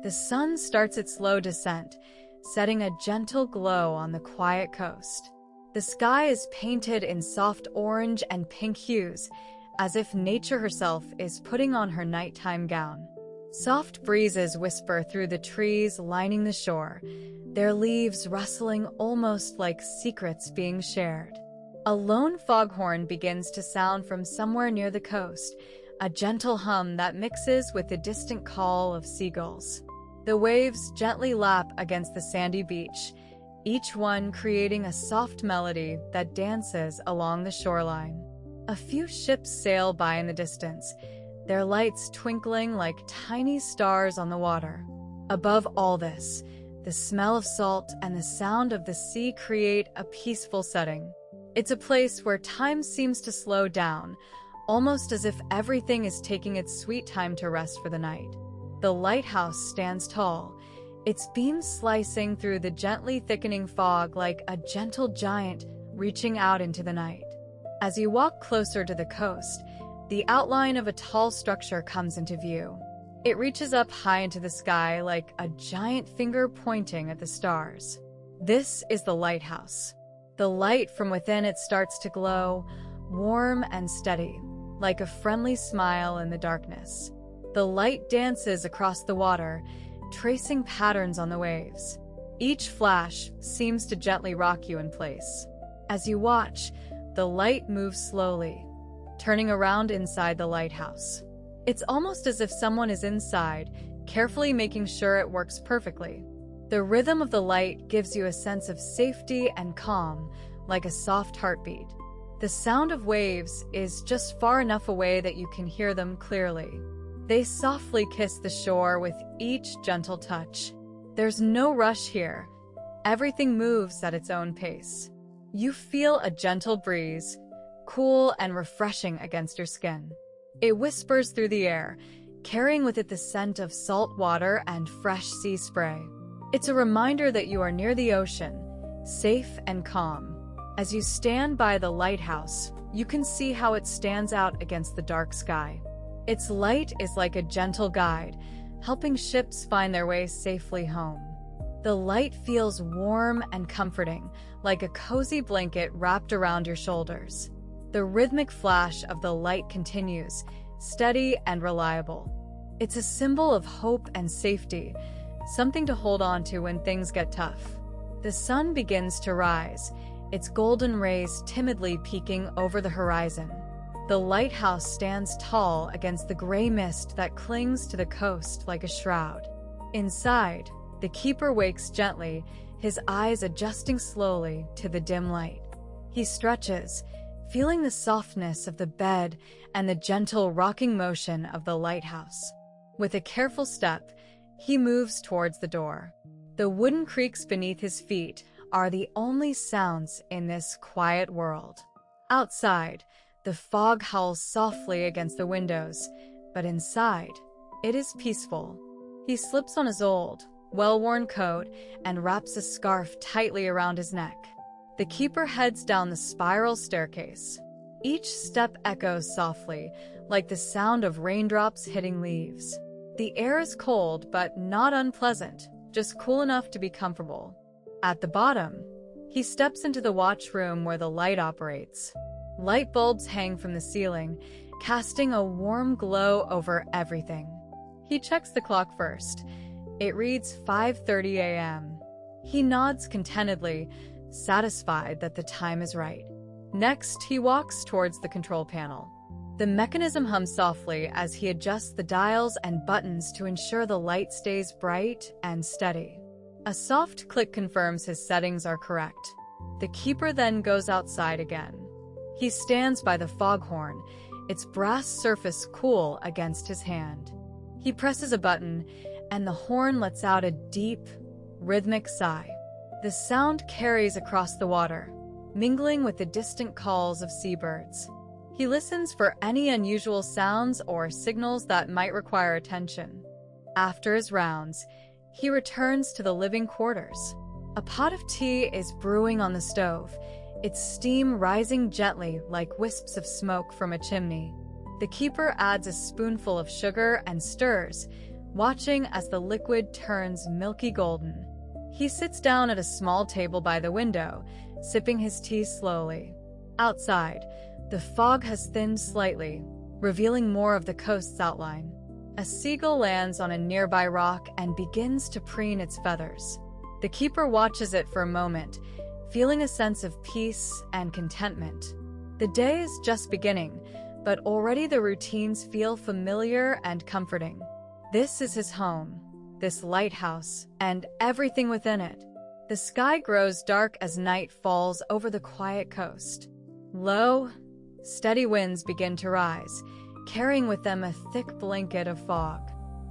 The sun starts its slow descent, setting a gentle glow on the quiet coast. The sky is painted in soft orange and pink hues, as if nature herself is putting on her nighttime gown. Soft breezes whisper through the trees lining the shore, their leaves rustling almost like secrets being shared. A lone foghorn begins to sound from somewhere near the coast, a gentle hum that mixes with the distant call of seagulls. The waves gently lap against the sandy beach, each one creating a soft melody that dances along the shoreline. A few ships sail by in the distance, their lights twinkling like tiny stars on the water. Above all this, the smell of salt and the sound of the sea create a peaceful setting. It's a place where time seems to slow down, almost as if everything is taking its sweet time to rest for the night. The lighthouse stands tall, its beams slicing through the gently thickening fog like a gentle giant reaching out into the night. As you walk closer to the coast, the outline of a tall structure comes into view. It reaches up high into the sky like a giant finger pointing at the stars. This is the lighthouse. The light from within it starts to glow, warm and steady, like a friendly smile in the darkness. The light dances across the water, tracing patterns on the waves. Each flash seems to gently rock you in place. As you watch, the light moves slowly, turning around inside the lighthouse. It's almost as if someone is inside, carefully making sure it works perfectly. The rhythm of the light gives you a sense of safety and calm, like a soft heartbeat. The sound of waves is just far enough away that you can hear them clearly. They softly kiss the shore with each gentle touch. There's no rush here. Everything moves at its own pace. You feel a gentle breeze, cool and refreshing against your skin. It whispers through the air, carrying with it the scent of salt water and fresh sea spray. It's a reminder that you are near the ocean, safe and calm. As you stand by the lighthouse, you can see how it stands out against the dark sky. Its light is like a gentle guide, helping ships find their way safely home. The light feels warm and comforting, like a cozy blanket wrapped around your shoulders. The rhythmic flash of the light continues, steady and reliable. It's a symbol of hope and safety, something to hold on to when things get tough. The sun begins to rise, its golden rays timidly peeking over the horizon. The lighthouse stands tall against the gray mist that clings to the coast like a shroud. Inside, the keeper wakes gently, his eyes adjusting slowly to the dim light. He stretches, feeling the softness of the bed and the gentle rocking motion of the lighthouse. With a careful step, he moves towards the door. The wooden creaks beneath his feet are the only sounds in this quiet world. Outside, the fog howls softly against the windows, but inside, it is peaceful. He slips on his old, well-worn coat and wraps a scarf tightly around his neck. The keeper heads down the spiral staircase. Each step echoes softly, like the sound of raindrops hitting leaves. The air is cold, but not unpleasant, just cool enough to be comfortable. At the bottom, he steps into the watch room where the light operates. Light bulbs hang from the ceiling, casting a warm glow over everything. He checks the clock first. It reads 5:30 a.m. He nods contentedly, satisfied that the time is right. Next, he walks towards the control panel. The mechanism hums softly as he adjusts the dials and buttons to ensure the light stays bright and steady. A soft click confirms his settings are correct. The keeper then goes outside again. He stands by the foghorn, its brass surface cool against his hand. He presses a button, and the horn lets out a deep, rhythmic sigh. The sound carries across the water, mingling with the distant calls of seabirds. He listens for any unusual sounds or signals that might require attention. After his rounds, he returns to the living quarters. A pot of tea is brewing on the stove, its steam rising gently like wisps of smoke from a chimney. The keeper adds a spoonful of sugar and stirs, watching as the liquid turns milky golden. He sits down at a small table by the window, sipping his tea slowly. Outside, the fog has thinned slightly, revealing more of the coast's outline. A seagull lands on a nearby rock and begins to preen its feathers. The keeper watches it for a moment, feeling a sense of peace and contentment. The day is just beginning, but already the routines feel familiar and comforting. This is his home, this lighthouse, and everything within it. The sky grows dark as night falls over the quiet coast. Low, steady winds begin to rise, carrying with them a thick blanket of fog.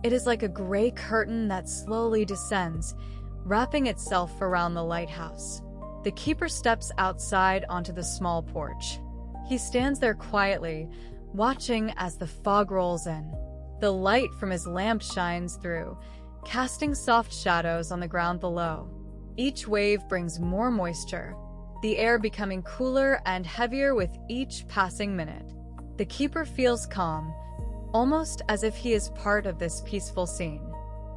It is like a gray curtain that slowly descends, wrapping itself around the lighthouse. The keeper steps outside onto the small porch. He stands there quietly, watching as the fog rolls in. The light from his lamp shines through, casting soft shadows on the ground below. Each wave brings more moisture, the air becoming cooler and heavier with each passing minute. The keeper feels calm, almost as if he is part of this peaceful scene.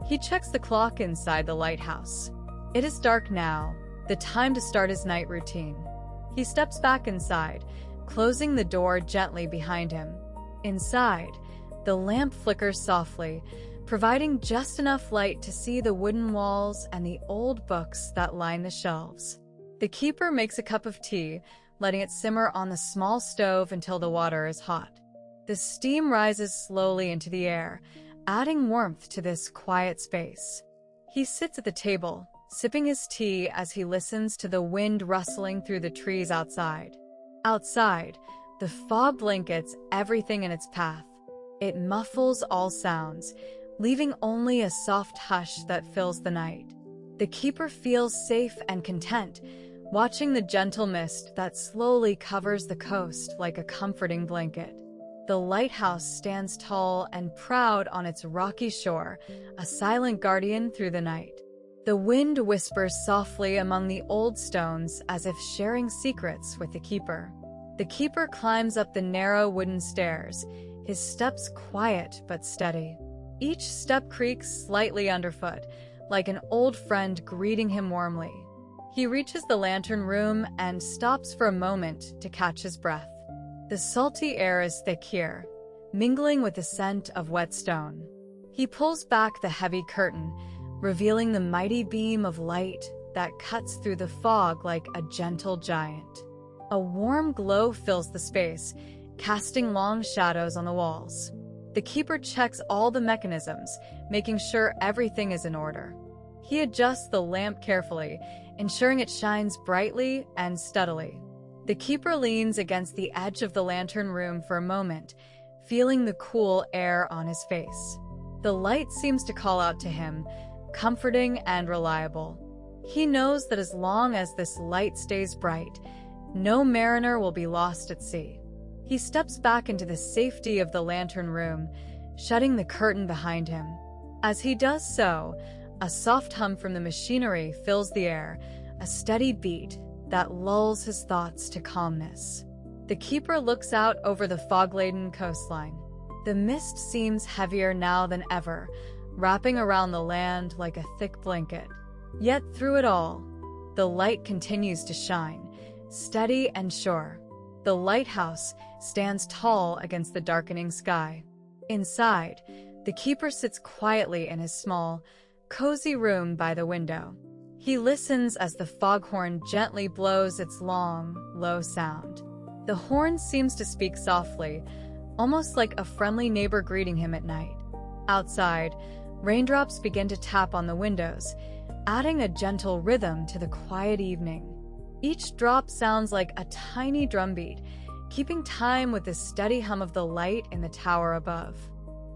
He checks the clock inside the lighthouse. It is dark now, the time to start his night routine. He steps back inside, closing the door gently behind him. Inside, the lamp flickers softly, providing just enough light to see the wooden walls and the old books that line the shelves. The keeper makes a cup of tea, letting it simmer on the small stove until the water is hot. The steam rises slowly into the air, adding warmth to this quiet space. He sits at the table, sipping his tea as he listens to the wind rustling through the trees outside. Outside, the fog blankets everything in its path. It muffles all sounds, leaving only a soft hush that fills the night. The keeper feels safe and content, watching the gentle mist that slowly covers the coast like a comforting blanket. The lighthouse stands tall and proud on its rocky shore, a silent guardian through the night. The wind whispers softly among the old stones as if sharing secrets with the keeper. The keeper climbs up the narrow wooden stairs, his steps quiet but steady. Each step creaks slightly underfoot, like an old friend greeting him warmly. He reaches the lantern room and stops for a moment to catch his breath. The salty air is thick here, mingling with the scent of wet stone. He pulls back the heavy curtain, revealing the mighty beam of light that cuts through the fog like a gentle giant. A warm glow fills the space, casting long shadows on the walls. The keeper checks all the mechanisms, making sure everything is in order. He adjusts the lamp carefully, ensuring it shines brightly and steadily. The keeper leans against the edge of the lantern room for a moment, feeling the cool air on his face. The light seems to call out to him, comforting and reliable. He knows that as long as this light stays bright, no mariner will be lost at sea. He steps back into the safety of the lantern room, shutting the curtain behind him. As he does so, a soft hum from the machinery fills the air, a steady beat that lulls his thoughts to calmness. The keeper looks out over the fog-laden coastline. The mist seems heavier now than ever, wrapping around the land like a thick blanket. Yet through it all, the light continues to shine, steady and sure. The lighthouse stands tall against the darkening sky. Inside, the keeper sits quietly in his small, cozy room by the window. He listens as the foghorn gently blows its long, low sound. The horn seems to speak softly, almost like a friendly neighbor greeting him at night. Outside, raindrops begin to tap on the windows, adding a gentle rhythm to the quiet evening. Each drop sounds like a tiny drumbeat, keeping time with the steady hum of the light in the tower above.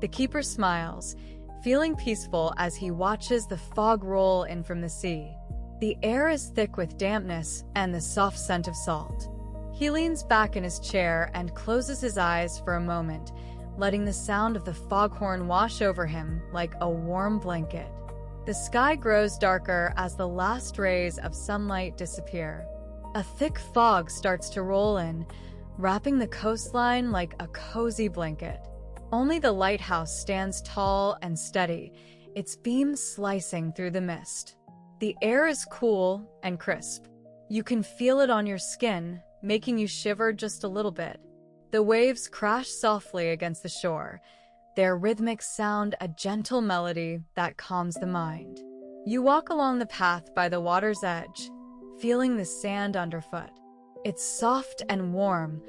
The keeper smiles, feeling peaceful as he watches the fog roll in from the sea. The air is thick with dampness and the soft scent of salt. He leans back in his chair and closes his eyes for a moment, letting the sound of the foghorn wash over him like a warm blanket. The sky grows darker as the last rays of sunlight disappear. A thick fog starts to roll in, wrapping the coastline like a cozy blanket. Only the lighthouse stands tall and steady, its beams slicing through the mist. The air is cool and crisp. You can feel it on your skin, making you shiver just a little bit. The waves crash softly against the shore, their rhythmic sound a gentle melody that calms the mind. You walk along the path by the water's edge, feeling the sand underfoot. It's soft and warm,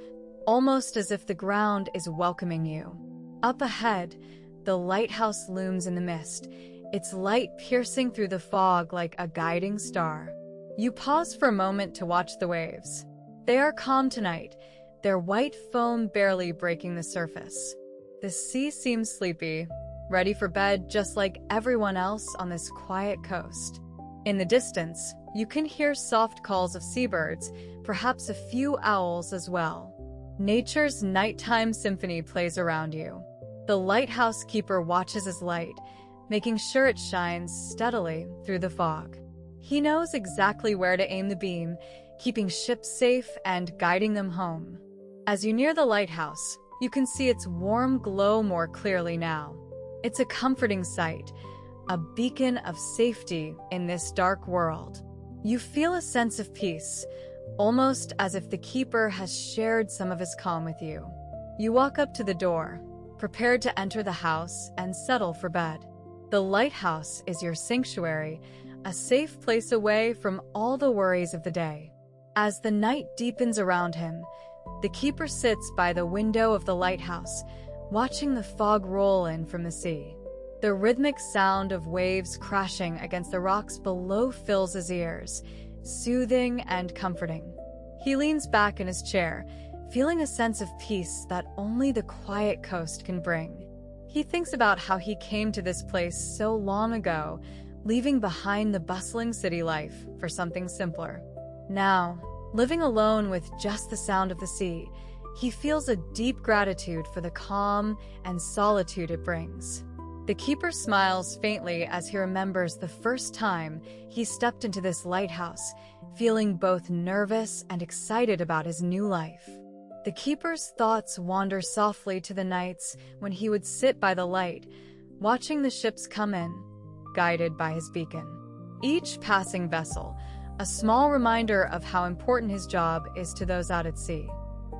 almost as if the ground is welcoming you. Up ahead, the lighthouse looms in the mist, its light piercing through the fog like a guiding star. You pause for a moment to watch the waves. They are calm tonight, their white foam barely breaking the surface. The sea seems sleepy, ready for bed just like everyone else on this quiet coast. In the distance, you can hear soft calls of seabirds, perhaps a few owls as well. Nature's nighttime symphony plays around you. The lighthouse keeper watches his light, making sure it shines steadily through the fog. He knows exactly where to aim the beam, keeping ships safe and guiding them home. As you near the lighthouse, you can see its warm glow more clearly now. It's a comforting sight, a beacon of safety in this dark world. You feel a sense of peace, almost as if the keeper has shared some of his calm with you. You walk up to the door, prepared to enter the house and settle for bed. The lighthouse is your sanctuary, a safe place away from all the worries of the day. As the night deepens around him, the keeper sits by the window of the lighthouse, watching the fog roll in from the sea. The rhythmic sound of waves crashing against the rocks below fills his ears, soothing and comforting. He leans back in his chair, feeling a sense of peace that only the quiet coast can bring. He thinks about how he came to this place so long ago, leaving behind the bustling city life for something simpler. Now, living alone with just the sound of the sea, he feels a deep gratitude for the calm and solitude it brings. The keeper smiles faintly as he remembers the first time he stepped into this lighthouse, feeling both nervous and excited about his new life. The keeper's thoughts wander softly to the nights when he would sit by the light, watching the ships come in, guided by his beacon. Each passing vessel, a small reminder of how important his job is to those out at sea.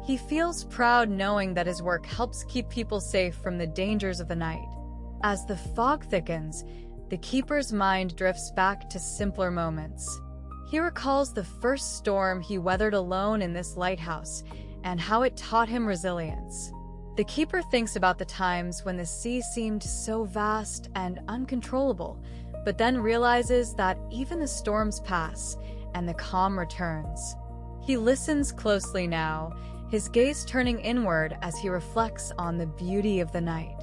He feels proud knowing that his work helps keep people safe from the dangers of the night. As the fog thickens, the keeper's mind drifts back to simpler moments. He recalls the first storm he weathered alone in this lighthouse and how it taught him resilience. The keeper thinks about the times when the sea seemed so vast and uncontrollable, but then realizes that even the storms pass and the calm returns. He listens closely now, his gaze turning inward as he reflects on the beauty of the night.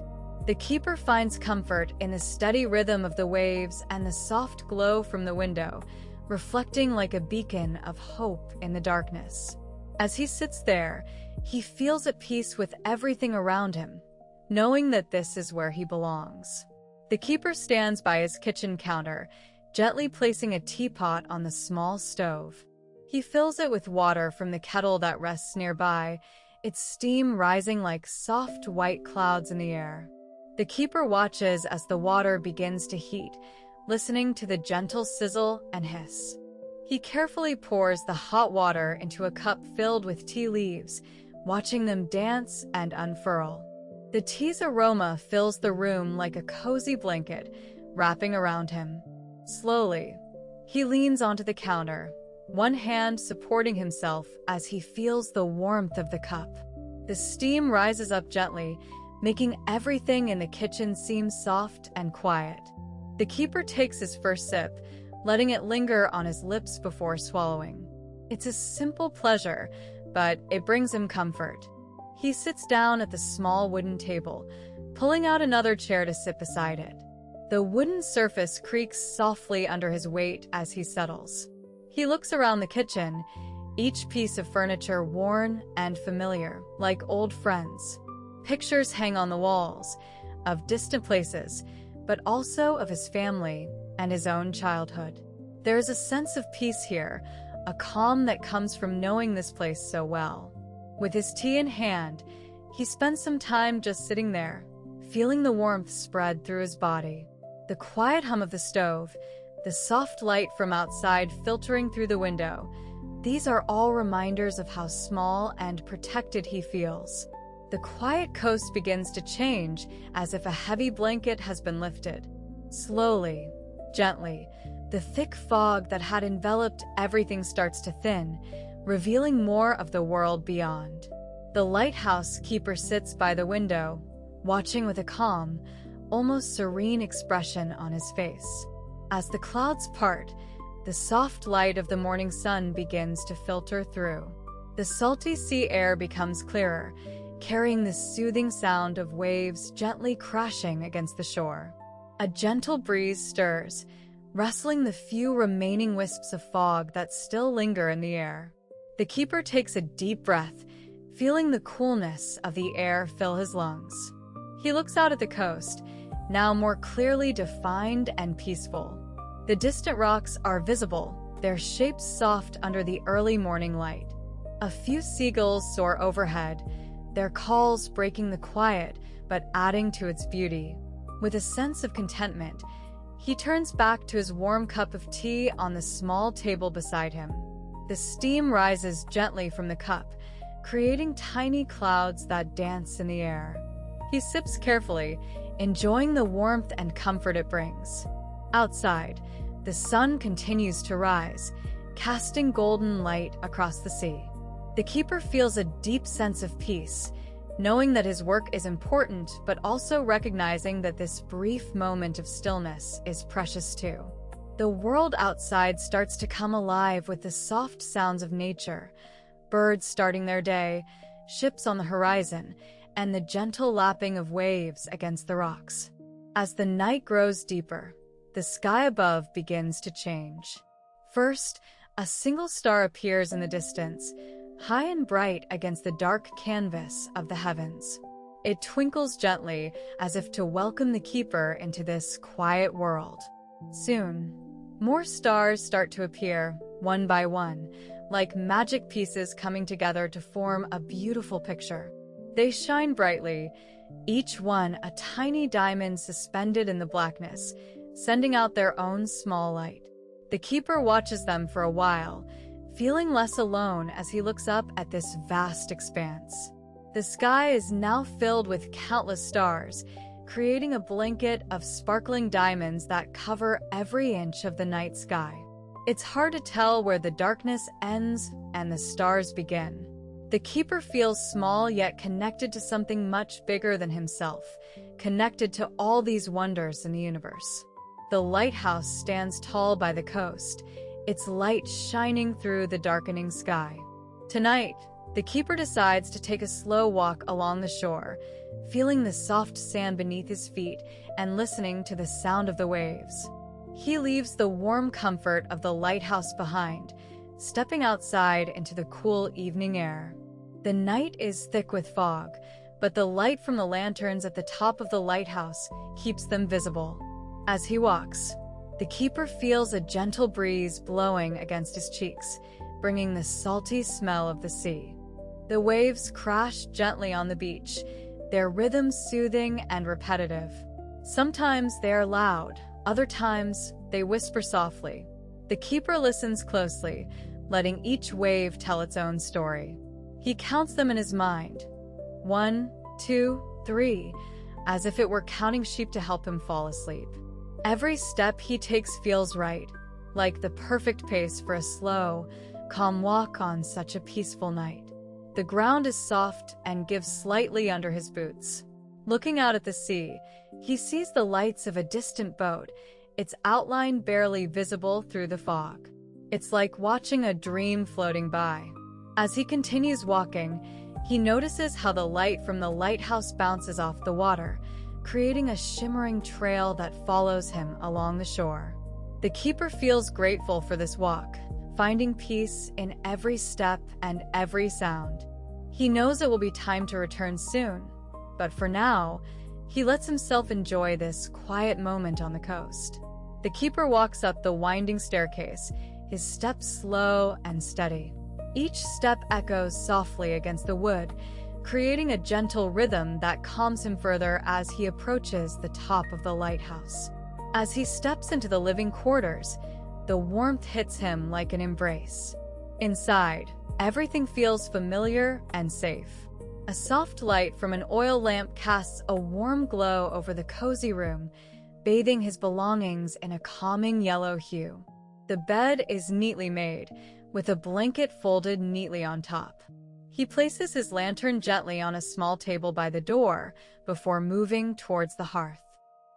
The keeper finds comfort in the steady rhythm of the waves and the soft glow from the window, reflecting like a beacon of hope in the darkness. As he sits there, he feels at peace with everything around him, knowing that this is where he belongs. The keeper stands by his kitchen counter, gently placing a teapot on the small stove. He fills it with water from the kettle that rests nearby, its steam rising like soft white clouds in the air. The keeper watches as the water begins to heat, listening to the gentle sizzle and hiss. He carefully pours the hot water into a cup filled with tea leaves, watching them dance and unfurl. The tea's aroma fills the room like a cozy blanket, wrapping around him. Slowly, he leans onto the counter, one hand supporting himself as he feels the warmth of the cup. The steam rises up gently, making everything in the kitchen seem soft and quiet. The keeper takes his first sip, letting it linger on his lips before swallowing. It's a simple pleasure, but it brings him comfort. He sits down at the small wooden table, pulling out another chair to sit beside it. The wooden surface creaks softly under his weight as he settles. He looks around the kitchen, each piece of furniture worn and familiar, like old friends. Pictures hang on the walls, of distant places, but also of his family and his own childhood. There is a sense of peace here, a calm that comes from knowing this place so well. With his tea in hand, He spends some time just sitting there, feeling the warmth spread through his body. The quiet hum of the stove, the soft light from outside filtering through the window, these are all reminders of how small and protected he feels. The quiet coast begins to change as if a heavy blanket has been lifted. Slowly, gently, the thick fog that had enveloped everything starts to thin, revealing more of the world beyond. The lighthouse keeper sits by the window, watching with a calm, almost serene expression on his face. As the clouds part, the soft light of the morning sun begins to filter through. The salty sea air becomes clearer, carrying the soothing sound of waves gently crashing against the shore. A gentle breeze stirs, rustling the few remaining wisps of fog that still linger in the air. The keeper takes a deep breath, feeling the coolness of the air fill his lungs. He looks out at the coast, now more clearly defined and peaceful. The distant rocks are visible, their shapes soft under the early morning light. A few seagulls soar overhead, their calls breaking the quiet but adding to its beauty. With a sense of contentment, he turns back to his warm cup of tea on the small table beside him. The steam rises gently from the cup, creating tiny clouds that dance in the air. He sips carefully, enjoying the warmth and comfort it brings. Outside, the sun continues to rise, casting golden light across the sea. The keeper feels a deep sense of peace, knowing that his work is important, but also recognizing that this brief moment of stillness is precious too. The world outside starts to come alive with the soft sounds of nature, birds starting their day, ships on the horizon, and the gentle lapping of waves against the rocks. As the night grows deeper, the sky above begins to change. First, a single star appears in the distance, high and bright against the dark canvas of the heavens. It twinkles gently, as if to welcome the keeper into this quiet world. Soon, more stars start to appear, one by one, like magic pieces coming together to form a beautiful picture. They shine brightly, each one a tiny diamond suspended in the blackness, sending out their own small light. The keeper watches them for a while, feeling less alone as he looks up at this vast expanse. The sky is now filled with countless stars, creating a blanket of sparkling diamonds that cover every inch of the night sky. It's hard to tell where the darkness ends and the stars begin. The keeper feels small yet connected to something much bigger than himself, connected to all these wonders in the universe. The lighthouse stands tall by the coast, its light shining through the darkening sky. Tonight, the keeper decides to take a slow walk along the shore, feeling the soft sand beneath his feet and listening to the sound of the waves. He leaves the warm comfort of the lighthouse behind, stepping outside into the cool evening air. The night is thick with fog, but the light from the lanterns at the top of the lighthouse keeps them visible. As he walks, the keeper feels a gentle breeze blowing against his cheeks, bringing the salty smell of the sea. The waves crash gently on the beach, their rhythm soothing and repetitive. Sometimes they are loud, other times they whisper softly. The keeper listens closely, letting each wave tell its own story. He counts them in his mind. 1, 2, 3, as if it were counting sheep to help him fall asleep. Every step he takes feels right, like the perfect pace for a slow, calm walk on such a peaceful night. The ground is soft and gives slightly under his boots. Looking out at the sea, he sees the lights of a distant boat, its outline barely visible through the fog. It's like watching a dream floating by. As he continues walking, he notices how the light from the lighthouse bounces off the water, creating a shimmering trail that follows him along the shore. The keeper feels grateful for this walk, finding peace in every step and every sound. He knows it will be time to return soon, but for now, he lets himself enjoy this quiet moment on the coast. The keeper walks up the winding staircase, his steps slow and steady. Each step echoes softly against the wood, creating a gentle rhythm that calms him further as he approaches the top of the lighthouse. As he steps into the living quarters, the warmth hits him like an embrace. Inside, everything feels familiar and safe. A soft light from an oil lamp casts a warm glow over the cozy room, bathing his belongings in a calming yellow hue. The bed is neatly made, with a blanket folded neatly on top. He places his lantern gently on a small table by the door before moving towards the hearth.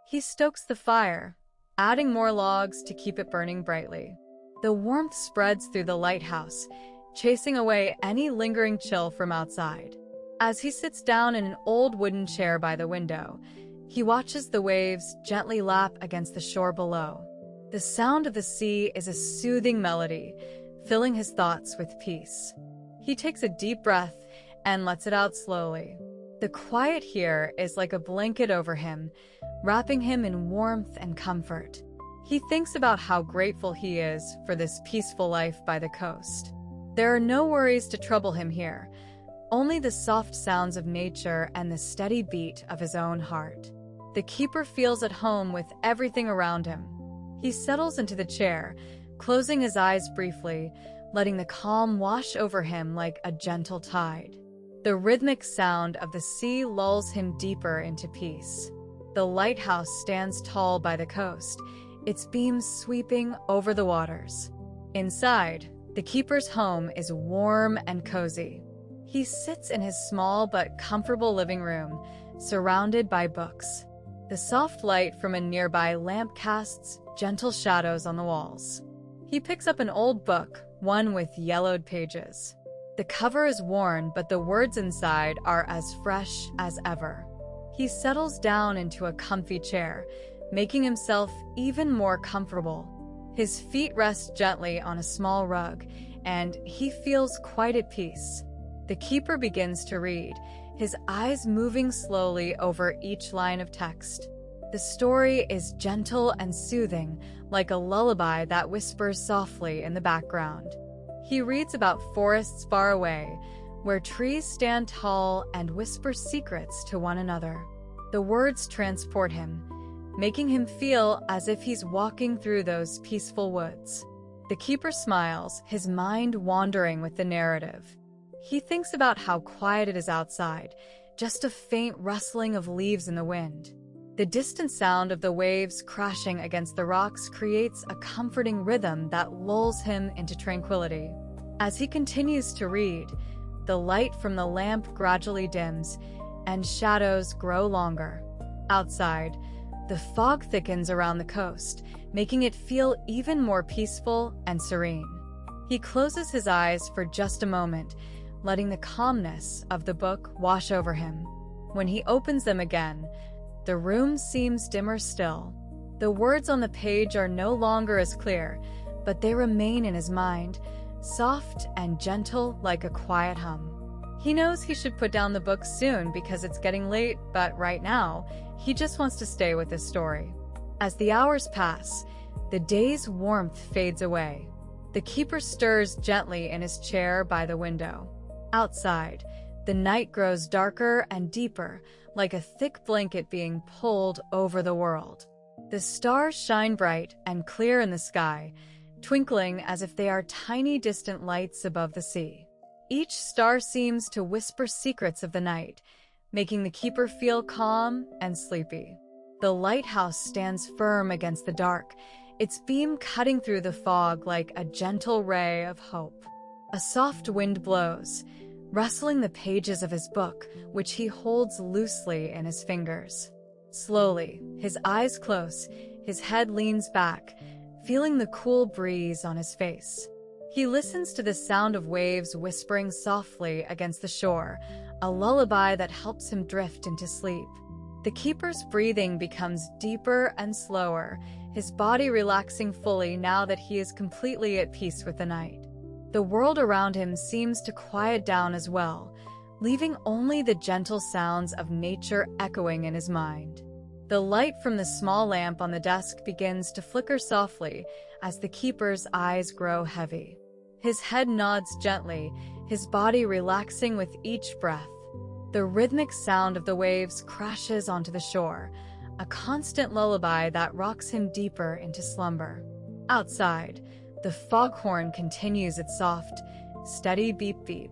He stokes the fire, adding more logs to keep it burning brightly. The warmth spreads through the lighthouse, chasing away any lingering chill from outside. As he sits down in an old wooden chair by the window, he watches the waves gently lap against the shore below. The sound of the sea is a soothing melody, filling his thoughts with peace. He takes a deep breath and lets it out slowly. The quiet here is like a blanket over him, wrapping him in warmth and comfort. He thinks about how grateful he is for this peaceful life by the coast. There are no worries to trouble him here, only the soft sounds of nature and the steady beat of his own heart. The keeper feels at home with everything around him. He settles into the chair, closing his eyes briefly, letting the calm wash over him like a gentle tide. The rhythmic sound of the sea lulls him deeper into peace. The lighthouse stands tall by the coast, its beams sweeping over the waters. Inside, the keeper's home is warm and cozy. He sits in his small but comfortable living room, surrounded by books. The soft light from a nearby lamp casts gentle shadows on the walls. He picks up an old book, one with yellowed pages. The cover is worn, but the words inside are as fresh as ever. He settles down into a comfy chair, making himself even more comfortable. His feet rest gently on a small rug, and he feels quite at peace. The keeper begins to read, his eyes moving slowly over each line of text. The story is gentle and soothing, like a lullaby that whispers softly in the background. He reads about forests far away, where trees stand tall and whisper secrets to one another. The words transport him, making him feel as if he's walking through those peaceful woods. The keeper smiles, his mind wandering with the narrative. He thinks about how quiet it is outside, just a faint rustling of leaves in the wind. The distant sound of the waves crashing against the rocks creates a comforting rhythm that lulls him into tranquility. As he continues to read, the light from the lamp gradually dims, and shadows grow longer. Outside, the fog thickens around the coast, making it feel even more peaceful and serene. He closes his eyes for just a moment, letting the calmness of the book wash over him. When he opens them again, the room seems dimmer still. The words on the page are no longer as clear, but they remain in his mind, soft and gentle like a quiet hum. He knows he should put down the book soon because it's getting late, but right now, he just wants to stay with his story. As the hours pass, the day's warmth fades away. The keeper stirs gently in his chair by the window. Outside, the night grows darker and deeper, like a thick blanket being pulled over the world. The stars shine bright and clear in the sky, twinkling as if they are tiny distant lights above the sea. Each star seems to whisper secrets of the night, making the keeper feel calm and sleepy. The lighthouse stands firm against the dark, its beam cutting through the fog like a gentle ray of hope. A soft wind blows, rustling the pages of his book, which he holds loosely in his fingers. Slowly, his eyes close, his head leans back, feeling the cool breeze on his face. He listens to the sound of waves whispering softly against the shore, a lullaby that helps him drift into sleep. The keeper's breathing becomes deeper and slower, his body relaxing fully now that he is completely at peace with the night. The world around him seems to quiet down as well, leaving only the gentle sounds of nature echoing in his mind. The light from the small lamp on the desk begins to flicker softly as the keeper's eyes grow heavy. His head nods gently, his body relaxing with each breath. The rhythmic sound of the waves crashes onto the shore, a constant lullaby that rocks him deeper into slumber. Outside, the foghorn continues its soft, steady beep-beep.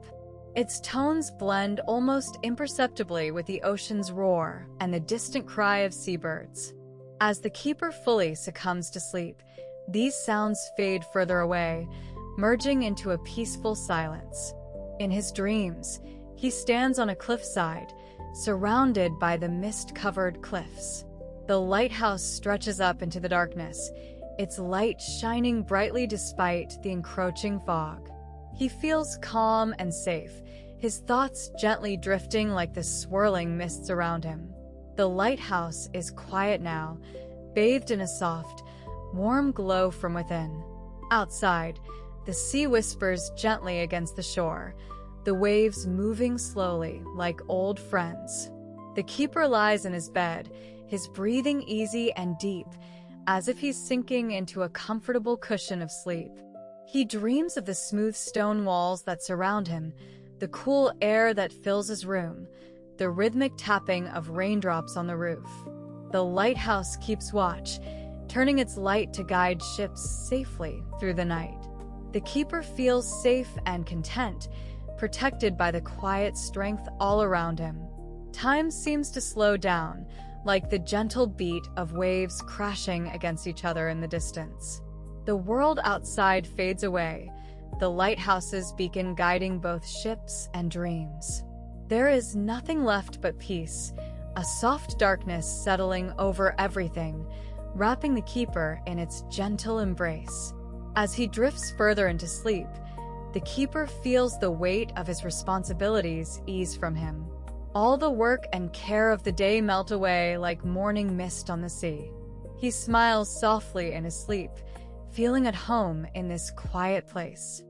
Its tones blend almost imperceptibly with the ocean's roar and the distant cry of seabirds. As the keeper fully succumbs to sleep, these sounds fade further away, merging into a peaceful silence. In his dreams, he stands on a cliffside, surrounded by the mist-covered cliffs. The lighthouse stretches up into the darkness, its light shining brightly despite the encroaching fog. He feels calm and safe, his thoughts gently drifting like the swirling mists around him. The lighthouse is quiet now, bathed in a soft, warm glow from within. Outside, the sea whispers gently against the shore, the waves moving slowly like old friends. The keeper lies in his bed, his breathing easy and deep, as if he's sinking into a comfortable cushion of sleep. He dreams of the smooth stone walls that surround him, the cool air that fills his room, the rhythmic tapping of raindrops on the roof. The lighthouse keeps watch, turning its light to guide ships safely through the night. The keeper feels safe and content, protected by the quiet strength all around him. Time seems to slow down, like the gentle beat of waves crashing against each other in the distance. The world outside fades away, the lighthouse's beacon guiding both ships and dreams. There is nothing left but peace, a soft darkness settling over everything, wrapping the keeper in its gentle embrace. As he drifts further into sleep, the keeper feels the weight of his responsibilities ease from him. All the work and care of the day melt away like morning mist on the sea. He smiles softly in his sleep, feeling at home in this quiet place.